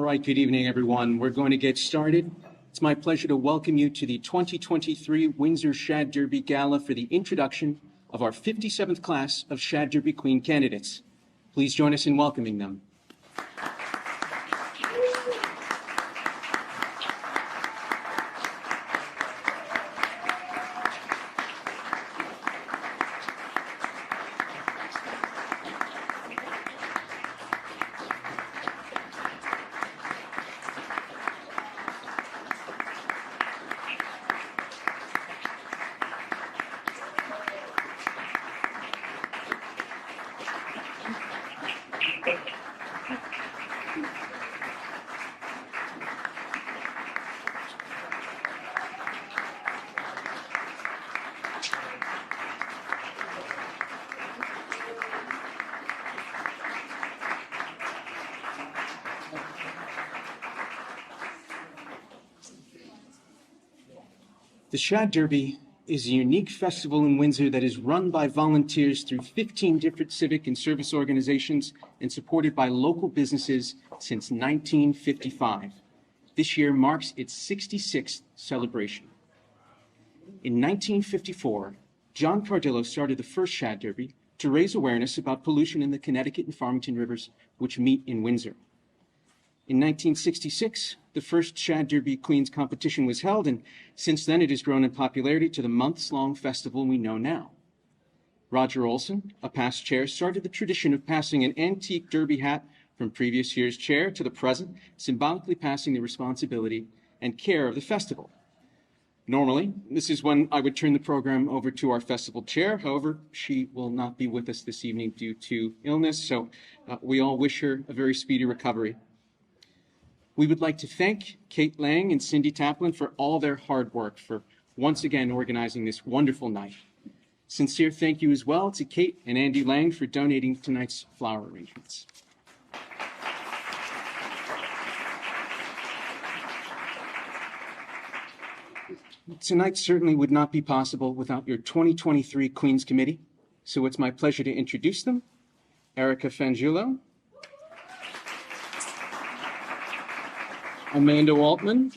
right, good evening, everyone. We're going to get started. It's my pleasure to welcome you to the 2023 Windsor Shad Derby Gala for the introduction of our 57th class of Shad Derby Queen candidates. Please join us in welcoming them. The Shad Derby is a unique festival in Windsor that is run by volunteers through 15 different civic and service organizations and supported by local businesses since 1955. This year marks its 66th celebration. In 1954, John Cardillo started the first Shad Derby to raise awareness about pollution in the Connecticut and Farmington rivers, which meet in Windsor. In 1966, the first Shad Derby Queens competition was held, and since then it has grown in popularity to the months-long festival we know now. Roger Olson, a past chair, started the tradition of passing an antique derby hat from previous year's chair to the present, symbolically passing the responsibility and care of the festival. Normally, this is when I would turn the program over to our festival chair. However, she will not be with us this evening due to illness, so we all wish her a very speedy recovery. We would like to thank Kate Lang and Cindy Taplin for all their hard work for once again organizing this wonderful night. Sincere thank you as well to Kate and Andy Lang for donating tonight's flower arrangements. Tonight certainly would not be possible without your 2023 Queens Committee, so it's my pleasure to introduce them. Erica Fangiulo, Amanda Waltman,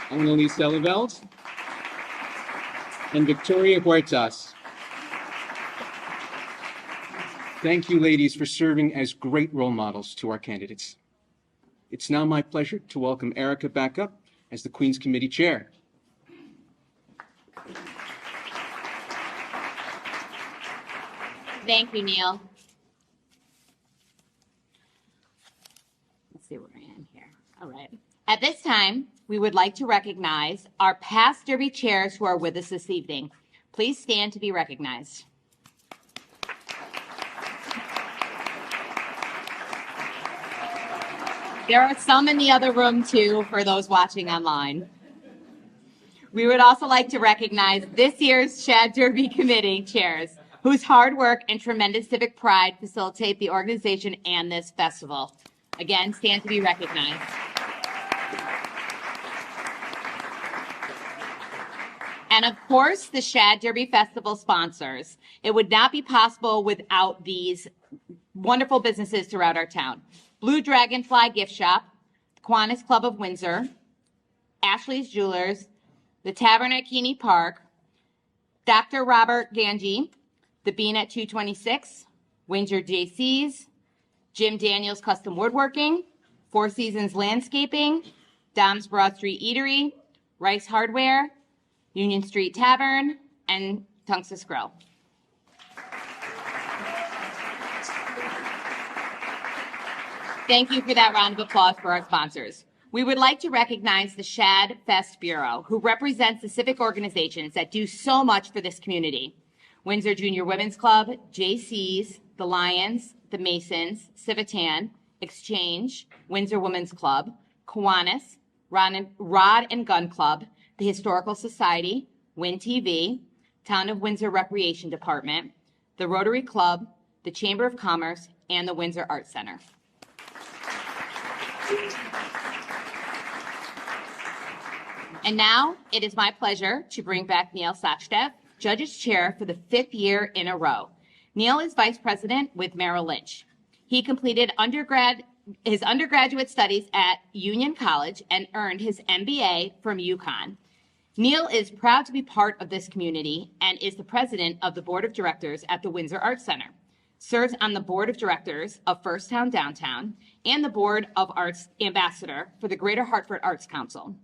Annalise Eleveld, and Victoria Huertas. Thank you, ladies, for serving as great role models to our candidates. It's now my pleasure to welcome Erica back up as the Queens Committee Chair. Thank you, Neil. Let's see what we're in here. All right. At this time, we would like to recognize our past Derby chairs who are with us this evening. Please stand to be recognized. There are some in the other room too for those watching online. We would also like to recognize this year's Shad Derby Committee chairs, whose hard work and tremendous civic pride facilitate the organization and this festival. Again, stand to be recognized. And of course, the Shad Derby Festival sponsors. It would not be possible without these wonderful businesses throughout our town. Blue Dragonfly Gift Shop, the Kiwanis Club of Windsor, Ashley's Jewelers, the Tavern at Keney Park, Dr. Robert Ganji, the Bean at 226, Windsor JC's, Jim Daniels Custom Woodworking, Four Seasons Landscaping, Dom's Broad Street Eatery, Rice Hardware, Union Street Tavern, and Tunxus Grill. Thank you for that round of applause for our sponsors. We would like to recognize the Shad Fest Bureau, who represents the civic organizations that do so much for this community. Windsor Junior Women's Club, JC's, the Lions, the Masons, Civitan, Exchange, Windsor Women's Club, Kiwanis, Rod and Gun Club, the Historical Society, Win TV, Town of Windsor Recreation Department, the Rotary Club, the Chamber of Commerce, and the Windsor Arts Center. And now it is my pleasure to bring back Neil Sachdev, Judges Chair for the 5th year in a row. Neil is Vice President with Merrill Lynch. He completed undergrad his undergraduate studies at Union College and earned his MBA from UConn. Neil is proud to be part of this community and is the president of the board of directors at the Windsor Arts Center. Serves on the board of directors of First Town Downtown and the board of arts ambassador for the Greater Hartford Arts Council.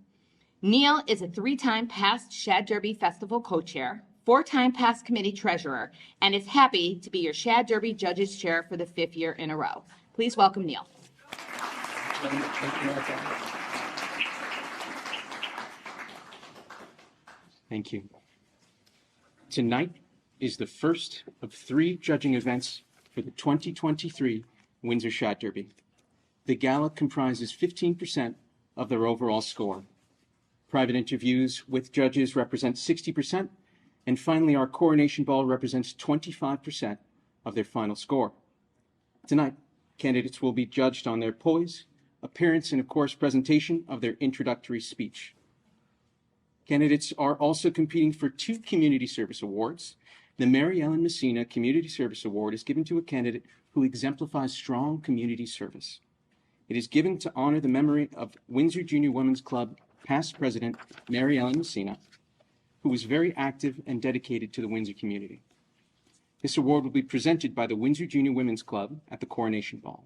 Neil is a 3-time past Shad Derby Festival co-chair, 4-time past committee treasurer, and is happy to be your Shad Derby Judges Chair for the 5th year in a row. Please welcome Neil. Thank you. Tonight is the first of 3 judging events for the 2023 Windsor Shad Derby. The Gala comprises 15% of their overall score. Private interviews with judges represent 60%, and finally our coronation ball represents 25% of their final score. Tonight, candidates will be judged on their poise, appearance, and of course, presentation of their introductory speech. Candidates are also competing for 2 community service awards. The Mary Ellen Messina Community Service Award is given to a candidate who exemplifies strong community service. It is given to honor the memory of Windsor Junior Women's Club past president Mary Ellen Messina, who was very active and dedicated to the Windsor community. This award will be presented by the Windsor Junior Women's Club at the Coronation Ball.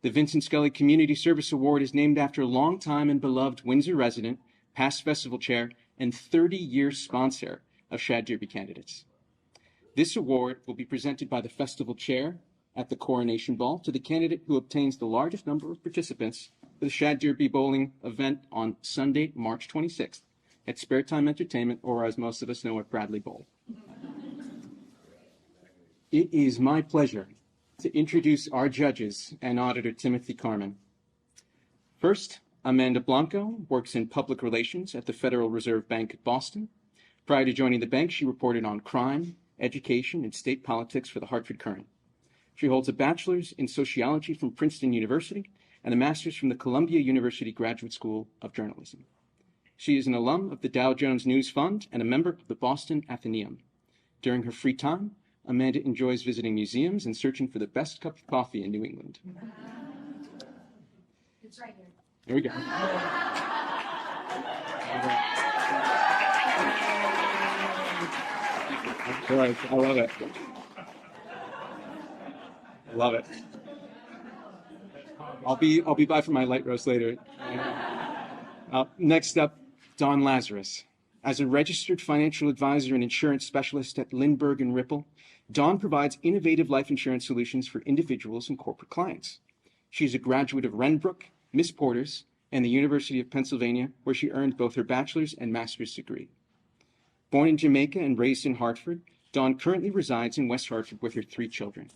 The Vincent Scully Community Service Award is named after a longtime and beloved Windsor resident, past festival chair, and 30-year sponsor of Shad Derby candidates. This award will be presented by the festival chair at the Coronation Ball to the candidate who obtains the largest number of participants for the Shad Derby bowling event on Sunday, March 26th at Spare Time Entertainment, or as most of us know, at Bradley Bowl. It is my pleasure to introduce our judges and auditor Timothy Carmen. First, Amanda Blanco works in public relations at the Federal Reserve Bank of Boston. Prior to joining the bank, she reported on crime, education, and state politics for the Hartford Courant. She holds a bachelor's in sociology from Princeton University and a master's from the Columbia University Graduate School of Journalism. She is an alum of the Dow Jones News Fund and a member of the Boston Athenaeum. During her free time, Amanda enjoys visiting museums and searching for the best cup of coffee in New England. It's right here. There we go. All right, I love it. I love it. I'll be by for my light roast later. Next up, Dawn Lazarus. As a registered financial advisor and insurance specialist at Lindbergh and Ripple, Dawn provides innovative life insurance solutions for individuals and corporate clients. She is a graduate of Renbrook, Miss Porter's, and the University of Pennsylvania, where she earned both her bachelor's and master's degree. Born in Jamaica and raised in Hartford, Dawn currently resides in West Hartford with her 3 children.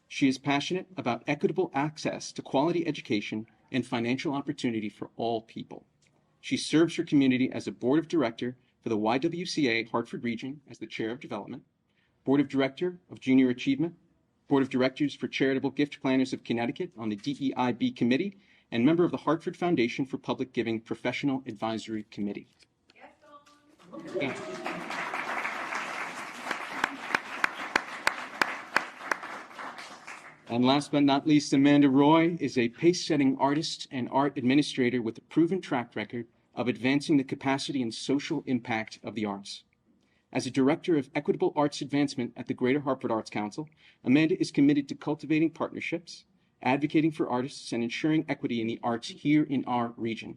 She is passionate about equitable access to quality education and financial opportunity for all people. She serves her community as a board of director for the YWCA Hartford region as the chair of development, board of director of junior achievement, board of directors for charitable gift planners of Connecticut on the DEIB committee, and member of the Hartford Foundation for Public Giving Professional Advisory Committee. Yeah. And last but not least, Amanda Roy is a pace-setting artist and art administrator with a proven track record of advancing the capacity and social impact of the arts. As a director of equitable arts advancement at the Greater Hartford Arts Council, Amanda is committed to cultivating partnerships, advocating for artists, and ensuring equity in the arts here in our region.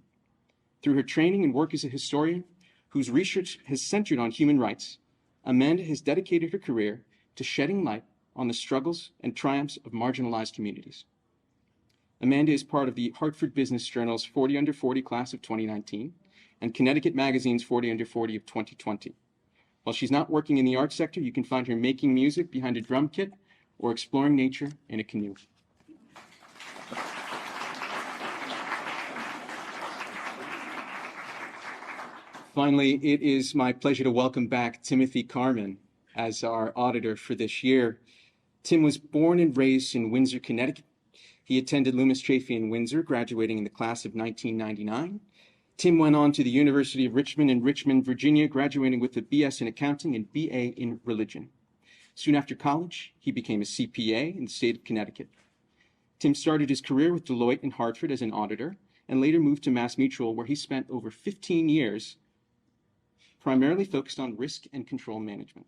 Through her training and work as a historian, whose research has centered on human rights, Amanda has dedicated her career to shedding light on the struggles and triumphs of marginalized communities. Amanda is part of the Hartford Business Journal's 40 Under 40 class of 2019 and Connecticut Magazine's 40 Under 40 of 2020. While she's not working in the arts sector, you can find her making music behind a drum kit or exploring nature in a canoe. Finally, it is my pleasure to welcome back Timothy Carmen as our auditor for this year. Tim was born and raised in Windsor, Connecticut. He attended Loomis Chaffee in Windsor, graduating in the class of 1999. Tim went on to the University of Richmond in Richmond, Virginia, graduating with a BS in accounting and BA in religion. Soon after college, he became a CPA in the state of Connecticut. Tim started his career with Deloitte in Hartford as an auditor and later moved to MassMutual, where he spent over 15 years primarily focused on risk and control management.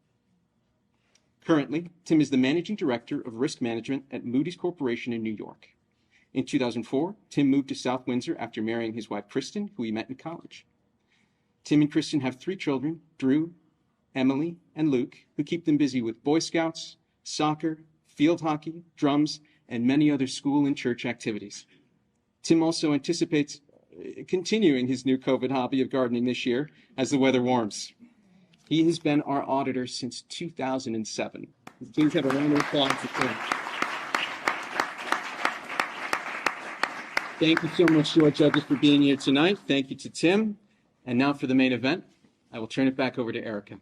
Currently, Tim is the Managing Director of Risk Management at Moody's Corporation in New York. In 2004, Tim moved to South Windsor after marrying his wife, Kristen, who he met in college. Tim and Kristen have 3 children, Drew, Emily, and Luke, who keep them busy with Boy Scouts, soccer, field hockey, drums, and many other school and church activities. Tim also anticipates continuing his new COVID hobby of gardening this year as the weather warms. He has been our auditor since 2007. Please have a round of applause for Tim. Thank you so much to our judges for being here tonight. Thank you to Tim. And now for the main event, I will turn it back over to Erica.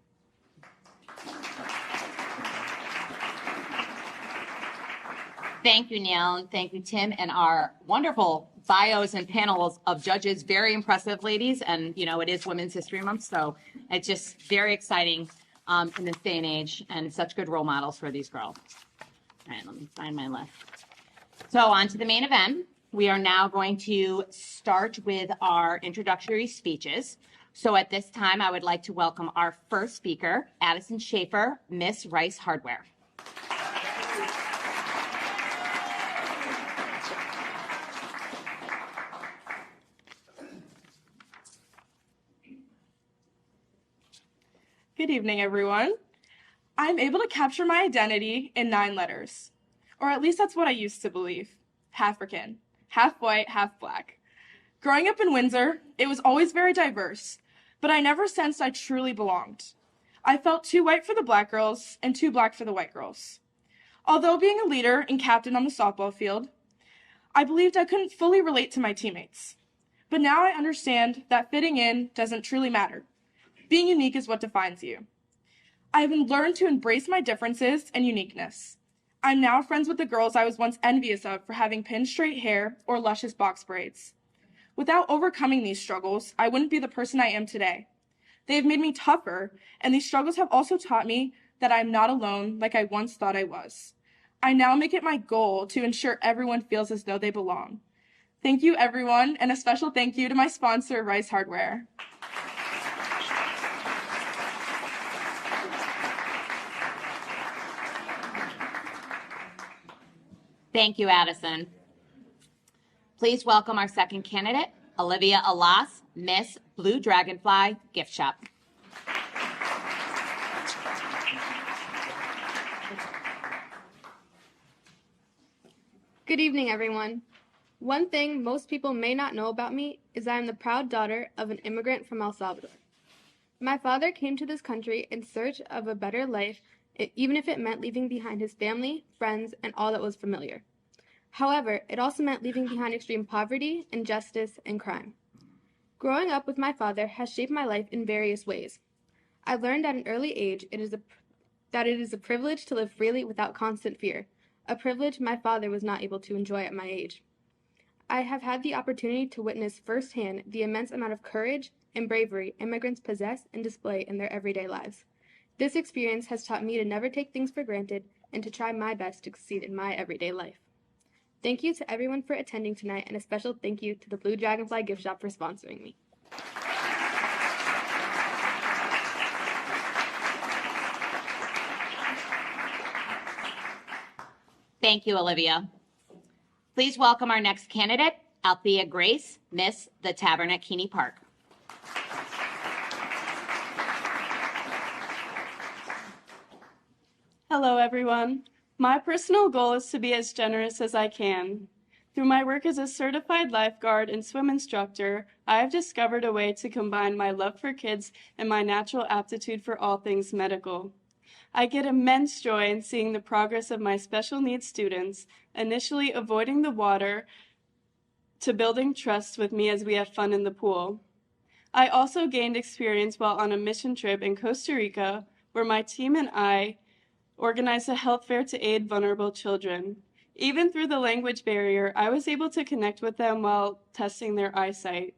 Thank you, Neil, and thank you, Tim, and our wonderful bios and panels of judges. Very impressive, ladies, and it is Women's History Month, so it's just very exciting in this day and age, and such good role models for these girls. All right, let me find my list. So on to the main event. We are now going to start with our introductory speeches. So at this time, I would like to welcome our first speaker, Addison Schaefer, Miss Rice Hardware. Good evening, everyone. I'm able to capture my identity in 9 letters, or at least that's what I used to believe. Half-African, half white, half black. Growing up in Windsor, it was always very diverse, but I never sensed I truly belonged. I felt too white for the black girls and too black for the white girls. Although being a leader and captain on the softball field, I believed I couldn't fully relate to my teammates. But now I understand that fitting in doesn't truly matter. Being unique is what defines you. I have learned to embrace my differences and uniqueness. I'm now friends with the girls I was once envious of for having pinned straight hair or luscious box braids. Without overcoming these struggles, I wouldn't be the person I am today. They have made me tougher, and these struggles have also taught me that I'm not alone like I once thought I was. I now make it my goal to ensure everyone feels as though they belong. Thank you, everyone, and a special thank you to my sponsor, Rice Hardware. Thank you, Addison. Please welcome our second candidate, Olivia Alas, Miss Blue Dragonfly Gift Shop. Good evening, everyone. One thing most people may not know about me is I am the proud daughter of an immigrant from El Salvador. My father came to this country in search of a better life, even if it meant leaving behind his family, friends, and all that was familiar. However, it also meant leaving behind extreme poverty, injustice, and crime. Growing up with my father has shaped my life in various ways. I learned at an early age that it is a privilege to live freely without constant fear, a privilege my father was not able to enjoy at my age. I have had the opportunity to witness firsthand the immense amount of courage and bravery immigrants possess and display in their everyday lives. This experience has taught me to never take things for granted and to try my best to succeed in my everyday life. Thank you to everyone for attending tonight, and a special thank you to the Blue Dragonfly Gift Shop for sponsoring me. Thank you, Olivia. Please welcome our next candidate, Althea Grace, Miss the Tavern at Keney Park. Hello, everyone. My personal goal is to be as generous as I can. Through my work as a certified lifeguard and swim instructor, I have discovered a way to combine my love for kids and my natural aptitude for all things medical. I get immense joy in seeing the progress of my special needs students, initially avoiding the water to building trust with me as we have fun in the pool. I also gained experience while on a mission trip in Costa Rica, where my team and I organized a health fair to aid vulnerable children. Even through the language barrier, I was able to connect with them while testing their eyesight.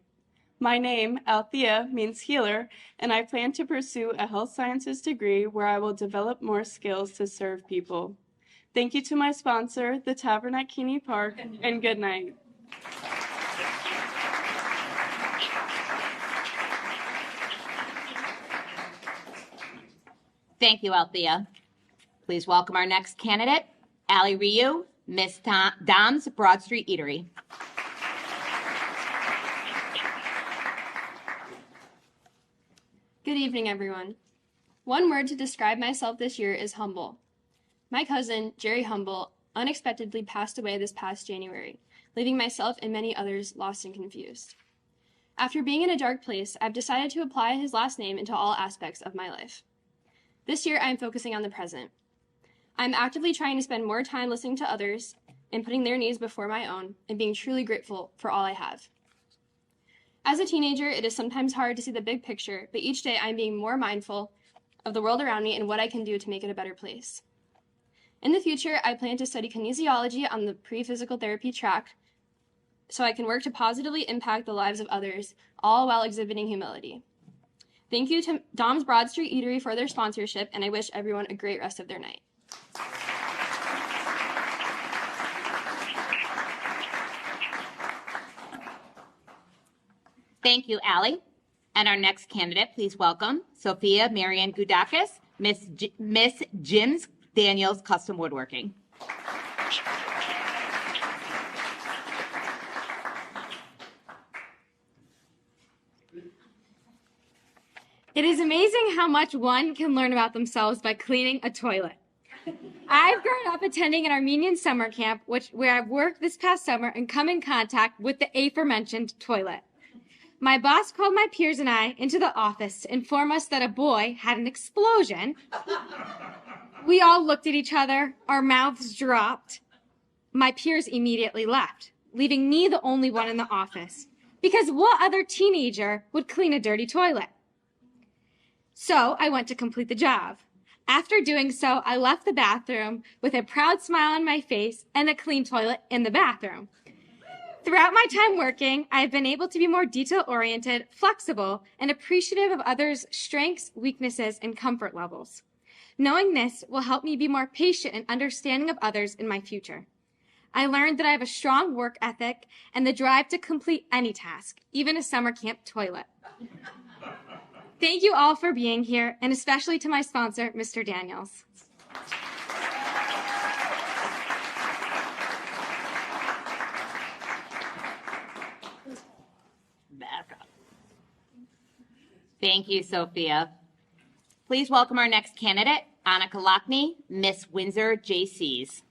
My name, Althea, means healer, and I plan to pursue a health sciences degree where I will develop more skills to serve people. Thank you to my sponsor, the Tavern at Keney Park, and good night. Thank you, Althea. Please welcome our next candidate, Allie Ryu, Miss Dom's Broad Street Eatery. Good evening, everyone. One word to describe myself this year is humble. My cousin, Jerry Humble, unexpectedly passed away this past January, leaving myself and many others lost and confused. After being in a dark place, I've decided to apply his last name into all aspects of my life. This year, I'm focusing on the present. I'm actively trying to spend more time listening to others and putting their needs before my own and being truly grateful for all I have. As a teenager, it is sometimes hard to see the big picture, but each day I'm being more mindful of the world around me and what I can do to make it a better place. In the future, I plan to study kinesiology on the pre-physical therapy track so I can work to positively impact the lives of others, all while exhibiting humility. Thank you to Dom's Broad Street Eatery for their sponsorship, and I wish everyone a great rest of their night. Thank you, Allie. And our next candidate, please welcome Sophia Marian Gudakis, Miss Jim's Daniels Custom Woodworking. It is amazing how much one can learn about themselves by cleaning a toilet. I've grown up attending an Armenian summer camp, where I've worked this past summer and come in contact with the aforementioned toilet. My boss called my peers and I into the office to inform us that a boy had an explosion. We all looked at each other, our mouths dropped. My peers immediately left, leaving me the only one in the office. Because what other teenager would clean a dirty toilet? So I went to complete the job. After doing so, I left the bathroom with a proud smile on my face and a clean toilet in the bathroom. Throughout my time working, I've been able to be more detail-oriented, flexible, and appreciative of others' strengths, weaknesses, and comfort levels. Knowing this will help me be more patient and understanding of others in my future. I learned that I have a strong work ethic and the drive to complete any task, even a summer camp toilet. Thank you all for being here, and especially to my sponsor, Mr. Daniels. Thank you, Sophia. Please welcome our next candidate, Annika Lockney, Miss Windsor JCs.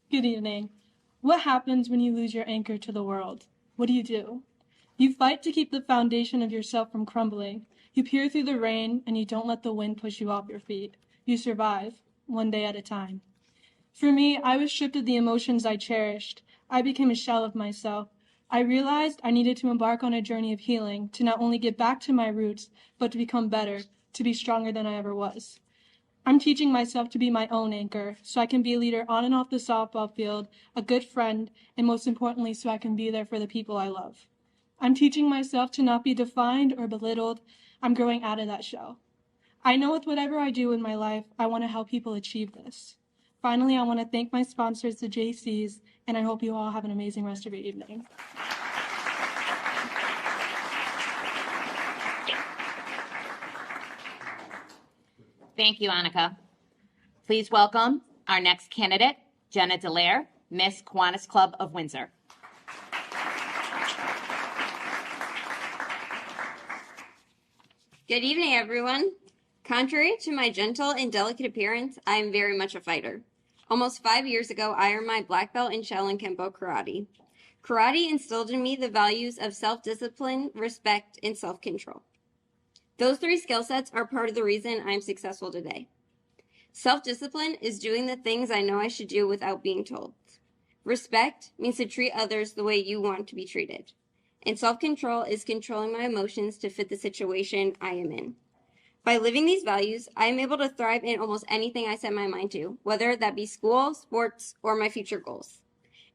Good evening. What happens when you lose your anchor to the world? What do? You fight to keep the foundation of yourself from crumbling. You peer through the rain and you don't let the wind push you off your feet. You survive, one day at a time. For me, I was stripped of the emotions I cherished. I became a shell of myself. I realized I needed to embark on a journey of healing to not only get back to my roots, but to become better, to be stronger than I ever was. I'm teaching myself to be my own anchor, so I can be a leader on and off the softball field, a good friend, and most importantly, so I can be there for the people I love. I'm teaching myself to not be defined or belittled. I'm growing out of that shell. I know with whatever I do in my life, I want to help people achieve this. Finally, I want to thank my sponsors, the JCs, and I hope you all have an amazing rest of your evening. Thank you, Annika. Please welcome our next candidate, Jenna Dallaire, Miss Kiwanis Club of Windsor. Good evening, everyone. Contrary to my gentle and delicate appearance, I am very much a fighter. Almost 5 years ago, I earned my black belt in Shaolin Kempo Karate. Karate instilled in me the values of self-discipline, respect, and self-control. Those 3 skill sets are part of the reason I'm successful today. Self-discipline is doing the things I know I should do without being told. Respect means to treat others the way you want to be treated. And self-control is controlling my emotions to fit the situation I am in. By living these values, I am able to thrive in almost anything I set my mind to, whether that be school, sports, or my future goals.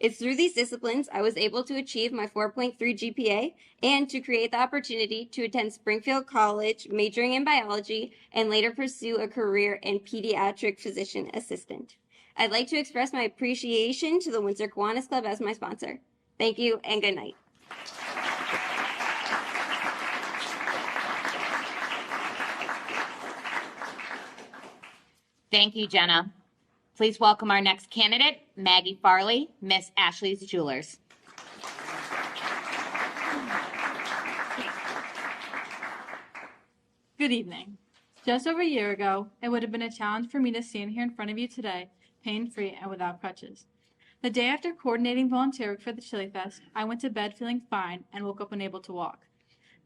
It's through these disciplines I was able to achieve my 4.3 GPA and to create the opportunity to attend Springfield College, majoring in biology, and later pursue a career in pediatric physician assistant. I'd like to express my appreciation to the Windsor Kiwanis Club as my sponsor. Thank you and good night. Thank you, Jenna. Please welcome our next candidate, Maggie Farley, Miss Ashley's Jewelers. Good evening. Just over a year ago, it would have been a challenge for me to stand here in front of you today, pain-free and without crutches. The day after coordinating volunteer work for the Chili Fest, I went to bed feeling fine and woke up unable to walk.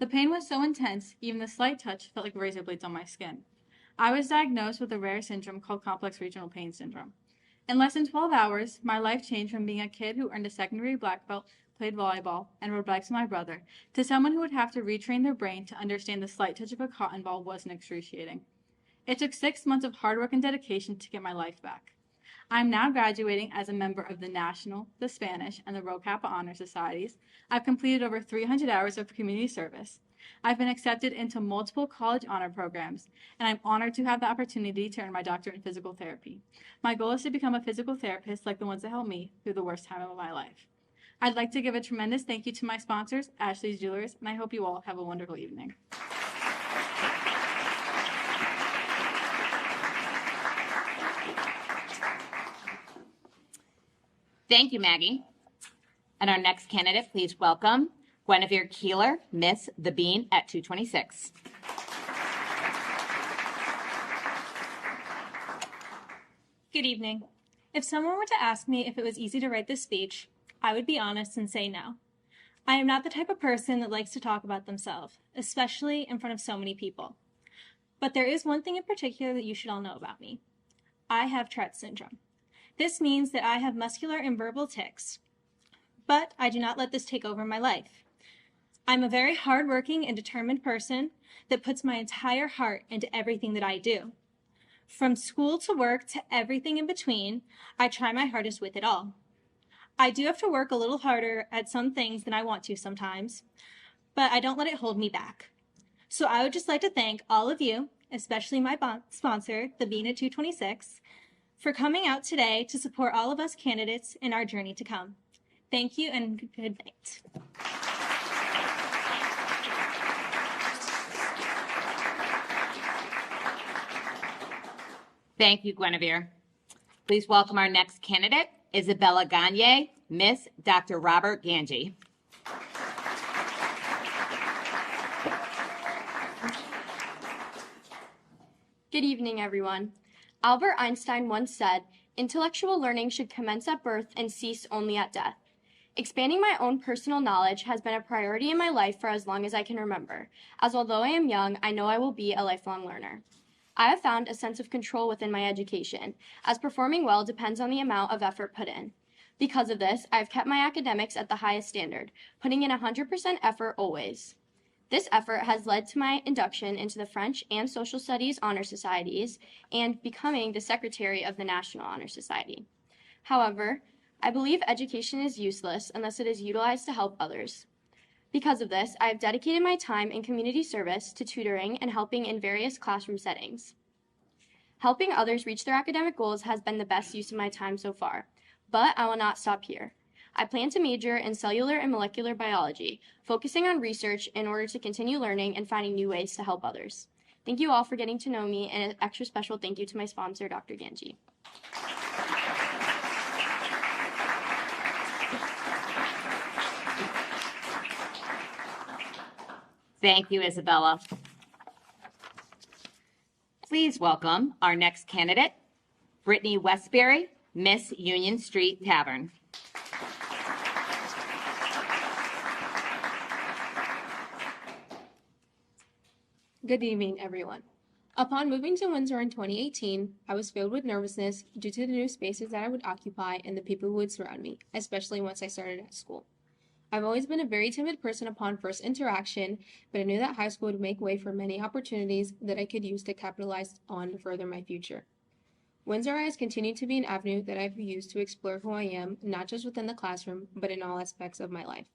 The pain was so intense, even the slight touch felt like razor blades on my skin. I was diagnosed with a rare syndrome called complex regional pain syndrome. In less than 12 hours, my life changed from being a kid who earned a secondary black belt, played volleyball, and rode bikes with my brother, to someone who would have to retrain their brain to understand the slight touch of a cotton ball wasn't excruciating. It took 6 months of hard work and dedication to get my life back. I am now graduating as a member of the National, the Spanish, and the Rho Kappa Honor Societies. I've completed over 300 hours of community service. I've been accepted into multiple college honor programs, and I'm honored to have the opportunity to earn my doctorate in physical therapy. My goal is to become a physical therapist like the ones that helped me through the worst time of my life. I'd like to give a tremendous thank you to my sponsors, Ashley's Jewelers, and I hope you all have a wonderful evening. Thank you, Maggie. And our next candidate, please welcome Guinevere Keeler, Miss The Bean at 226. Good evening. If someone were to ask me if it was easy to write this speech, I would be honest and say no. I am not the type of person that likes to talk about themselves, especially in front of so many people. But there is one thing in particular that you should all know about me. I have Tourette syndrome. This means that I have muscular and verbal tics, but I do not let this take over my life. I'm a very hardworking and determined person that puts my entire heart into everything that I do. From school to work to everything in between, I try my hardest with it all. I do have to work a little harder at some things than I want to sometimes, but I don't let it hold me back. So I would just like to thank all of you, especially my sponsor, the Bean at 226, for coming out today to support all of us candidates in our journey to come. Thank you and good night. Thank you, Guinevere. Please welcome our next candidate, Isabella Gagne, Miss Dr. Robert Ganji. Good evening, everyone. Albert Einstein once said, "Intellectual learning should commence at birth and cease only at death." Expanding my own personal knowledge has been a priority in my life for as long as I can remember, as although I am young, I know I will be a lifelong learner. I have found a sense of control within my education, as performing well depends on the amount of effort put in. Because of this, I have kept my academics at the highest standard, putting in 100% effort always. This effort has led to my induction into the French and Social Studies Honor Societies and becoming the Secretary of the National Honor Society. However, I believe education is useless unless it is utilized to help others. Because of this, I have dedicated my time in community service to tutoring and helping in various classroom settings. Helping others reach their academic goals has been the best use of my time so far, but I will not stop here. I plan to major in cellular and molecular biology, focusing on research in order to continue learning and finding new ways to help others. Thank you all for getting to know me, and an extra special thank you to my sponsor, Dr. Ganji. Thank you, Isabella. Please welcome our next candidate, Brittany Westbury, Miss Union Street Tavern. Good evening, everyone. Upon moving to Windsor in 2018, I was filled with nervousness due to the new spaces that I would occupy and the people who would surround me, especially once I started at school. I've always been a very timid person upon first interaction, but I knew that high school would make way for many opportunities that I could use to capitalize on to further my future. Windsor has continued to be an avenue that I've used to explore who I am, not just within the classroom, but in all aspects of my life.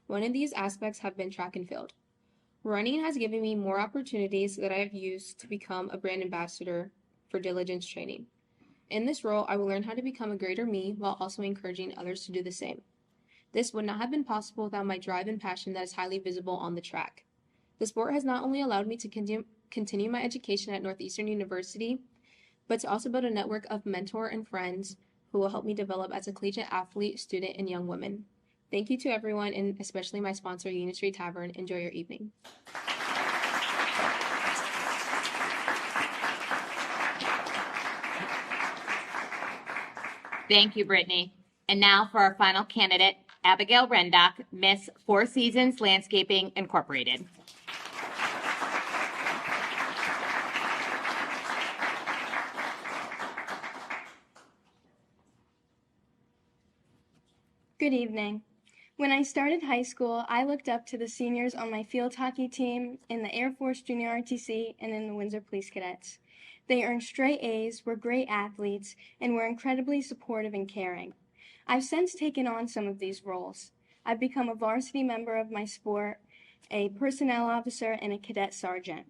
One of these aspects have been track and field. Running has given me more opportunities that I have used to become a brand ambassador for diligence training. In this role, I will learn how to become a greater me while also encouraging others to do the same. This would not have been possible without my drive and passion that is highly visible on the track. The sport has not only allowed me to continue my education at Northeastern University, but to also build a network of mentor and friends who will help me develop as a collegiate athlete, student, and young woman. Thank you to everyone, and especially my sponsor, Union Street Tavern. Enjoy your evening. Thank you, Brittany. And now for our final candidate, Abigail Rendock, Miss Four Seasons Landscaping Incorporated. Good evening. When I started high school, I looked up to the seniors on my field hockey team, in the Air Force Junior RTC, and in the Windsor Police Cadets. They earned straight A's, were great athletes, and were incredibly supportive and caring. I've since taken on some of these roles. I've become a varsity member of my sport, a personnel officer, and a cadet sergeant.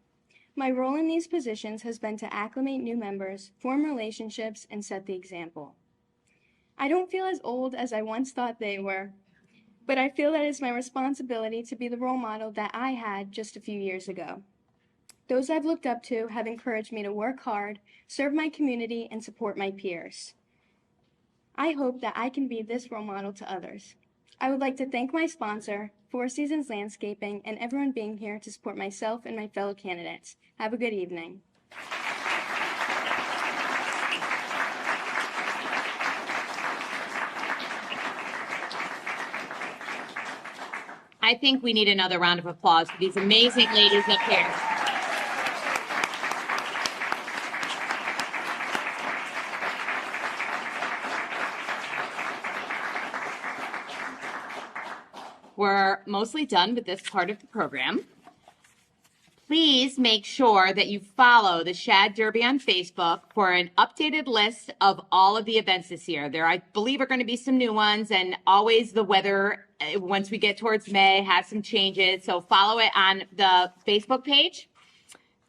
My role in these positions has been to acclimate new members, form relationships, and set the example. I don't feel as old as I once thought they were, but I feel that it's my responsibility to be the role model that I had just a few years ago. Those I've looked up to have encouraged me to work hard, serve my community, and support my peers. I hope that I can be this role model to others. I would like to thank my sponsor, Four Seasons Landscaping, and everyone being here to support myself and my fellow candidates. Have a good evening. I think we need another round of applause for these amazing ladies up here. We're mostly done with this part of the program. Please make sure that you follow the Shad Derby on Facebook for an updated list of all of the events this year. There, I believe, are going to be some new ones, and always the weather, once we get towards May, has some changes. So follow it on the Facebook page.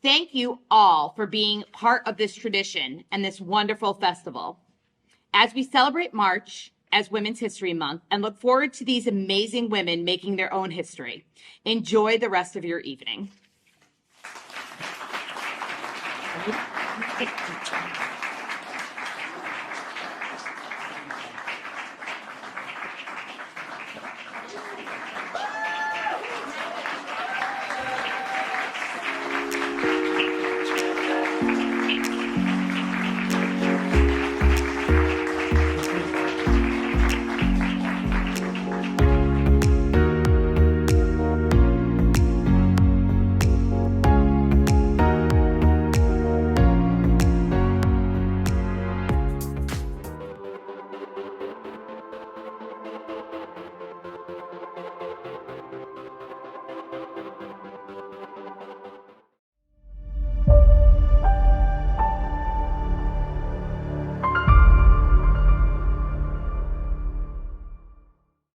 Thank you all for being part of this tradition and this wonderful festival. As we celebrate March as Women's History Month and look forward to these amazing women making their own history, enjoy the rest of your evening. Thank you.